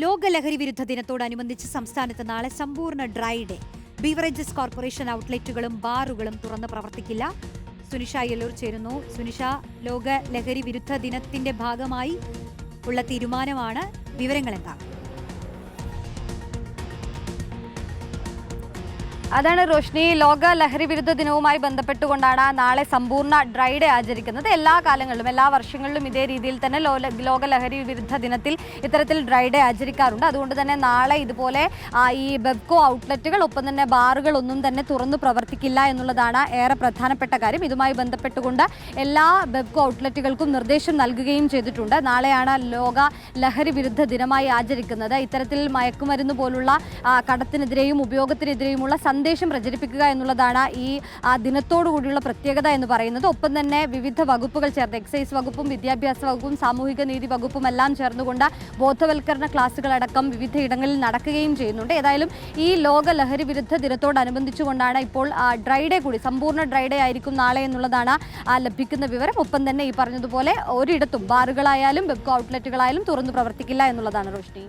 ലോക ലഹരി വിരുദ്ധ ദിനത്തോടനുബന്ധിച്ച് സംസ്ഥാനത്ത് നാളെ സമ്പൂർണ്ണ ഡ്രൈ ഡേ. ബീവറേജസ് കോർപ്പറേഷൻ ഔട്ട്ലെറ്റുകളും ബാറുകളും തുറന്ന് പ്രവർത്തിക്കില്ല. സുനിഷ യെല്ലൂർ ചേരുന്നു. സുനിഷ, ലോക ലഹരി വിരുദ്ധ ദിനത്തിന്റെ ഭാഗമായി ഉള്ള തീരുമാനമാണ്. വിവരങ്ങൾ എന്താണ്? അതാണ് റോഷ്നി, ലോക ലഹരി വിരുദ്ധ ദിനവുമായി ബന്ധപ്പെട്ടുകൊണ്ടാണ് നാളെ സമ്പൂർണ്ണ ഡ്രൈ ഡേ ആചരിക്കുന്നത്. എല്ലാ കാലങ്ങളിലും എല്ലാ വർഷങ്ങളിലും ഇതേ രീതിയിൽ തന്നെ ലോക ലഹരി വിരുദ്ധ ദിനത്തിൽ ഇത്തരത്തിൽ ഡ്രൈ ഡേ ആചരിക്കാറുണ്ട്. അതുകൊണ്ട് തന്നെ നാളെ ഇതുപോലെ ഈ ബെബ്കോ ഔട്ട്ലെറ്റുകൾ ഒപ്പം തന്നെ ബാറുകൾ ഒന്നും തന്നെ തുറന്നു പ്രവർത്തിക്കില്ല എന്നുള്ളതാണ് ഏറെ പ്രധാനപ്പെട്ട കാര്യം. ഇതുമായി ബന്ധപ്പെട്ടുകൊണ്ട് എല്ലാ ബെബ്കോ ഔട്ട്ലെറ്റുകൾക്കും നിർദ്ദേശം നൽകുകയും ചെയ്തിട്ടുണ്ട്. നാളെയാണ് ലോക ലഹരി വിരുദ്ധ ദിനമായി ആചരിക്കുന്നത്. ഇത്തരത്തിൽ മയക്കുമരുന്ന് പോലുള്ള കടത്തിനെതിരെയും ഉപയോഗത്തിനെതിരെയുമുള്ള സന്ദേശം പ്രചരിപ്പിക്കുക എന്നുള്ളതാണ് ഈ ദിനത്തോടു കൂടിയുള്ള പ്രത്യേകത എന്ന് പറയുന്നത്. ഒപ്പം തന്നെ വിവിധ വകുപ്പുകൾ ചേർന്ന് എക്സൈസ് വകുപ്പും വിദ്യാഭ്യാസ വകുപ്പും സാമൂഹിക നീതി വകുപ്പും എല്ലാം ചേർന്നുകൊണ്ട് ബോധവൽക്കരണ ക്ലാസുകളടക്കം വിവിധ ഇടങ്ങളിൽ നടക്കുകയും ചെയ്യുന്നുണ്ട്. ഏതായാലും ഈ ലോക ലഹരി വിരുദ്ധ ദിനത്തോടനുബന്ധിച്ചുകൊണ്ടാണ് ഇപ്പോൾ ഡ്രൈ ഡേ കൂടി, സമ്പൂർണ്ണ ഡ്രൈ ഡേ ആയിരിക്കും നാളെ എന്നുള്ളതാണ് ലഭിക്കുന്ന വിവരം. ഒപ്പം തന്നെ ഈ പറഞ്ഞതുപോലെ ഒരിടത്തും ബാറുകളായാലും വെബ് ഔട്ട്ലെറ്റുകളായാലും തുറന്നു പ്രവർത്തിക്കില്ല എന്നുള്ളതാണ് റോഷ്നി.